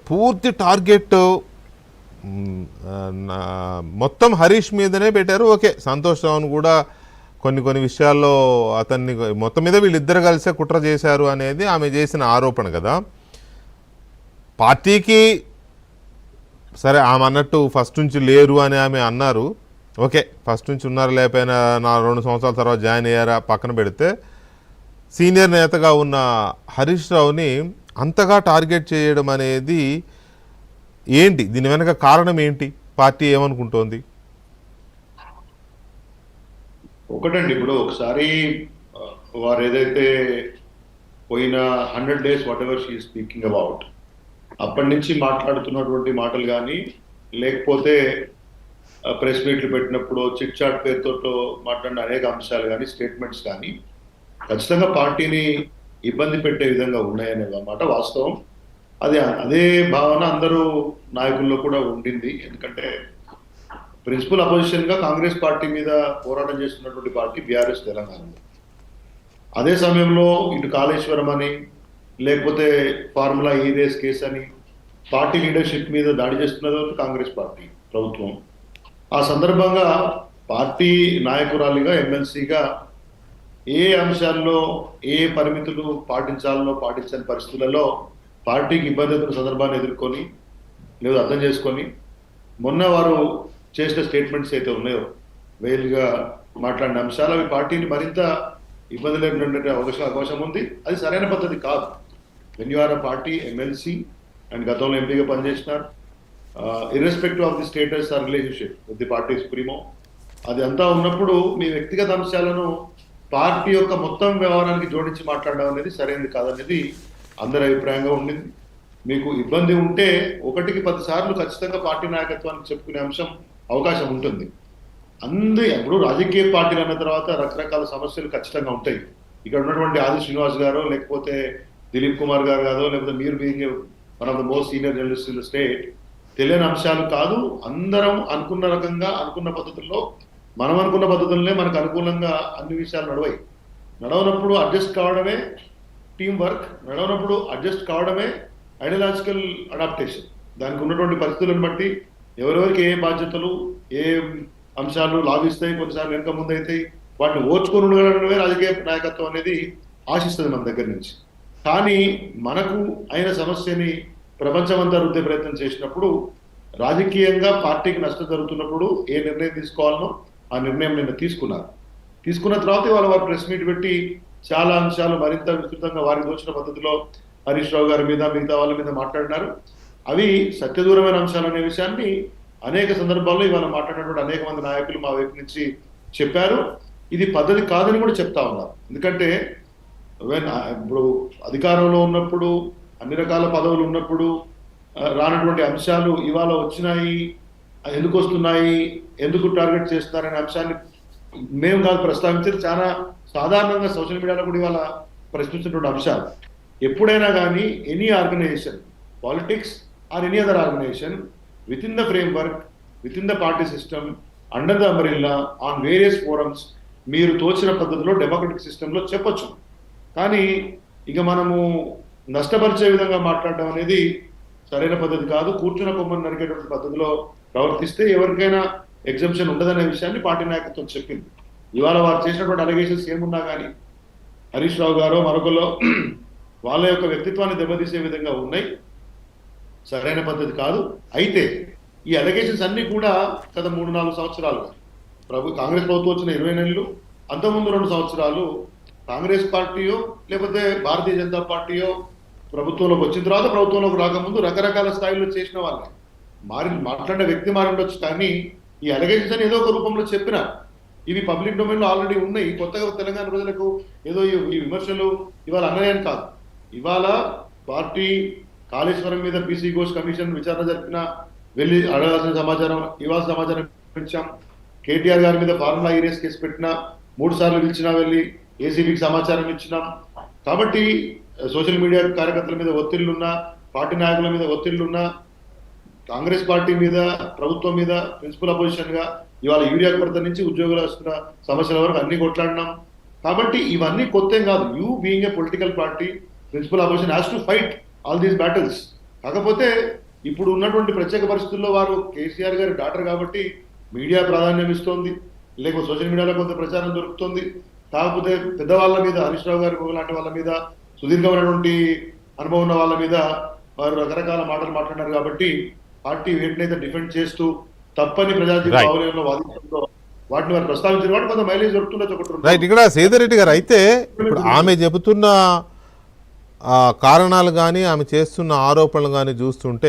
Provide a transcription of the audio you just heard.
పూర్తి టార్గెట్ మొత్తం హరీష్ మీదనే పెట్టారు. ఓకే, సంతోష్ రావును కూడా కొన్ని విషయాల్లో అతన్ని మొత్తం మీద వీళ్ళిద్దరు కలిసే కుట్ర చేశారు అనేది ఆమె చేసిన ఆరోపణ కదా. పార్టీకి సరే ఆమె అన్నట్టు ఫస్ట్ నుంచి లేరు అని ఆమె అన్నారు. ఓకే, ఫస్ట్ నుంచి ఉన్నారు, లేకపోయినా 2 సంవత్సరాల తర్వాత జాయిన్ అయ్యారా పక్కన పెడితే, సీనియర్ నేతగా ఉన్న హరీష్ రావుని అంతగా టార్గెట్ చేయడం అనేది ఏంటి? దీని వెనక కారణం ఏంటి? పార్టీ ఏమనుకుంటోంది? ఒకటండి, ఇప్పుడు ఒకసారి వారు ఏదైతే పోయిన 100 days what ever she speaking about, అప్పటి నుంచి మాట్లాడుతున్నటువంటి మాటలు కానీ, లేకపోతే ప్రెస్ మీట్లు పెట్టినప్పుడు చిట్ చాట్ పేరుతో మాట్లాడిన అనేక అంశాలు కానీ, స్టేట్మెంట్స్ కానీ ఖచ్చితంగా పార్టీని ఇబ్బంది పెట్టే విధంగా ఉన్నాయనే మాట వాస్తవం. అదే భావన అందరూ నాయకుల్లో కూడా ఉండింది. ఎందుకంటే ప్రిన్సిపల్ అపోజిషన్ గా కాంగ్రెస్ పార్టీ మీద పోరాటం చేస్తున్నటువంటి పార్టీ బీఆర్ఎస్ తెలంగాణ. అదే సమయంలో ఇటు కాళేశ్వరం అని, లేకపోతే ఫార్ములా ఈ రేస్ కేసు అని పార్టీ లీడర్షిప్ మీద దాడి చేస్తున్నది కాంగ్రెస్ పార్టీ ప్రభుత్వం. ఆ సందర్భంగా పార్టీ నాయకురాలిగా, ఎమ్మెల్సీగా ఏ అంశాల్లో ఏ పరిమితులు పాటించాలనో పాటించని పరిస్థితులలో పార్టీకి ఇబ్బంది అవుతున్న సందర్భాన్ని ఎదుర్కొని లేదా అర్థం చేసుకొని, మొన్న వారు చేసిన స్టేట్మెంట్స్ అయితే ఉన్నాయో, వేలుగా మాట్లాడిన అంశాలు, అవి పార్టీని మరింత ఇబ్బంది లేకుండా అవకాశం ఉంది. అది సరైన పద్ధతి కాదు. When you are a party MLC and గతంలో ఎంపీగా పనిచేసినారు, irrespective of the status or relationship with the party supremo, అది అంతా ఉన్నప్పుడు మీ వ్యక్తిగత అంశాలను పార్టీ యొక్క మొత్తం వ్యవహారానికి జోడించి మాట్లాడడం అనేది సరైనది కాదనేది అందరి అభిప్రాయంగా ఉండింది. మీకు ఇబ్బంది ఉంటే 1కి 10 సార్లు ఖచ్చితంగా పార్టీ నాయకత్వానికి చెప్పుకునే అంశం అవకాశం ఉంటుంది. ఇప్పుడు రాజకీయ పార్టీలు అన్న తర్వాత రకరకాల సమస్యలు ఖచ్చితంగా ఉంటాయి. ఇక్కడ ఉన్నటువంటి ఆది శ్రీనివాస్ గారో, లేకపోతే దిలీప్ కుమార్ గారు కాదో, లేకపోతే మీరు being one of the most senior journalist in the state, తెలియని అంశాలు కాదు. అందరం అనుకున్న రకంగా, అనుకున్న పద్ధతుల్లో, మనం అనుకున్న పద్ధతులనే మనకు అనుకూలంగా అన్ని విషయాలు నడవనప్పుడు అడ్జస్ట్ కావడమే టీం వర్క్, నడవనప్పుడు అడ్జస్ట్ కావడమే ఐడియాలజికల్ అడాప్టేషన్. దానికి ఉన్నటువంటి పరిస్థితులను బట్టి ఎవరెవరికి ఏ బాధ్యతలు, ఏ అంశాలు లాభిస్తాయి, కొన్నిసార్లు వెనుక ముందు అవుతాయి, వాటిని ఓర్చుకొని ఉండగలగడమే రాజకీయ నాయకత్వం అనేది ఆశిస్తుంది మన దగ్గర నుంచి. కానీ మనకు అయిన సమస్యని ప్రపంచమంతా రుద్దే ప్రయత్నం చేసినప్పుడు, రాజకీయంగా పార్టీకి నష్టం జరుగుతున్నప్పుడు ఏ నిర్ణయం తీసుకోవాలనో ఆ నిర్ణయం నిన్న తీసుకున్న తర్వాత వారు ప్రెస్ మీట్ పెట్టి చాలా అంశాలు మరింత విస్తృతంగా వారికి దోచిన పద్ధతిలో హరీష్ రావు గారి మీద, మిగతా వాళ్ళ మీద మాట్లాడినారు. అవి సత్యదూరమైన అంశాలు అనే విషయాన్ని అనేక సందర్భాల్లో ఇవాళ మాట్లాడినటువంటి అనేక మంది నాయకులు మా వైపు నుంచి చెప్పారు. ఇది పద్ధతి కాదని కూడా చెప్తా ఉన్నారు. ఎందుకంటే ఇప్పుడు అధికారంలో ఉన్నప్పుడు, అన్ని రకాల పదవులు ఉన్నప్పుడు రానటువంటి అంశాలు ఇవాళ వచ్చినాయి, ఎందుకు వస్తున్నాయి, ఎందుకు టార్గెట్ చేస్తున్నారనే అంశాన్ని మేము కాదు ప్రస్తావించేది, చాలా సాధారణంగా సోషల్ మీడియాలో కూడా ఇవాళ ప్రశ్నిస్తున్నటువంటి అంశాలు. ఎప్పుడైనా కానీ any organization, politics or any other organization, within the framework, within the party system, under the umbrella, on various forums, మీరు తోచిన పద్ధతిలో డెమోక్రటిక్ సిస్టంలో చెప్పొచ్చు. కానీ ఇక మనము నష్టపరిచే విధంగా మాట్లాడడం అనేది సరైన పద్ధతి కాదు. కూర్చున్న కొమ్మని నరికేటువంటి పద్ధతిలో ప్రవర్తిస్తే ఎవరికైనా ఎగ్జంప్షన్ ఉండదనే విషయాన్ని పార్టీ నాయకత్వం చెప్పింది. ఇవాళ వారు చేసినటువంటి అలిగేషన్స్ ఏమున్నా కానీ హరీష్ రావు గారో మరొకలో వాళ్ళ యొక్క వ్యక్తిత్వాన్ని దెబ్బతీసే విధంగా ఉన్నాయి, సరైన పద్ధతి కాదు. అయితే ఈ అలిగేషన్స్ అన్ని కూడా గత 3-4 సంవత్సరాలుగా కాంగ్రెస్ ప్రభుత్వం వచ్చిన 20 నెలలు, అంతకుముందు 2 సంవత్సరాలు కాంగ్రెస్ పార్టీయో లేకపోతే భారతీయ జనతా పార్టీయో ప్రభుత్వంలోకి వచ్చిన తర్వాత, ప్రభుత్వంలోకి రాకముందు రకరకాల స్థాయిలో చేసిన వాళ్ళే మాట్లాడిన వ్యక్తి మారి ఉండొచ్చు. కానీ ఈ అలిగేషన్స్ అని ఏదో ఒక రూపంలో చెప్పినా ఇవి పబ్లిక్ డొమైన్లో ఆల్రెడీ ఉన్నాయి. కొత్తగా తెలంగాణ ప్రజలకు ఏదో ఈ విమర్శలు ఇవాళ అన్నయ్యని కాదు. ఇవాళ పార్టీ కాళేశ్వరం మీద బీసీ ఘోష్ కమిషన్ విచారణ జరిపినా వెళ్ళి అడగాల్సిన సమాచారం, ఇవాళ సమాచారం ఇచ్చాం. కేటీఆర్ గారి మీద ఫార్ములా ఈ రేస్ కేసు పెట్టినా 3 సార్లు పిలిచినా వెళ్ళి ఏసీబీకి సమాచారం ఇచ్చినాం. కాబట్టి సోషల్ మీడియా కార్యకర్తల మీద ఒత్తిళ్లున్నా, పార్టీ నాయకుల మీద ఒత్తిళ్లున్నా, కాంగ్రెస్ పార్టీ మీద, ప్రభుత్వం మీద ప్రిన్సిపల్ అపోజిషన్ గా ఇవాళ యూరియా కొరత నుంచి ఉద్యోగుల సమస్యల వరకు అన్ని కొట్లాడినాం. కాబట్టి ఇవన్నీ కొత్త కాదు. You being a political party, principal opposition has to fight all these battles. కాకపోతే ఇప్పుడు ఉన్నటువంటి ప్రత్యేక పరిస్థితుల్లో వారు కేసీఆర్ గారి డాక్టర్ కాబట్టి మీడియా ప్రాధాన్యం ఇస్తోంది, లేకపోతే సోషల్ మీడియాలో కొంత ప్రచారం దొరుకుతుంది. కాకపోతే పెద్దవాళ్ళ మీద, హరీష్ రావు గారి లాంటి వాళ్ళ మీద, సుదీర్ఘమైనటువంటి అనుభవం ఉన్న వాళ్ళ మీద వారు రకరకాల మాటలు మాట్లాడారు కాబట్టి పార్టీ వీటినైతే డిఫెండ్ చేస్తూ తప్పని ప్రజాజీవన Right. బాహుళ్యంలో వాదించడంతో వాటిని వారు ప్రస్తావించిన వాటి కొంత మైలేజ్ దొరుకుతుండొచ్చు ఒకటి రెండు. రైట్. ఇక్కడ సేదర్ రెడ్డి గారు అయితే ఇప్పుడు ఆమె చెబుతున్న కారణాలు కానీ ఆమె చేస్తున్న ఆరోపణలు కానీ చూస్తుంటే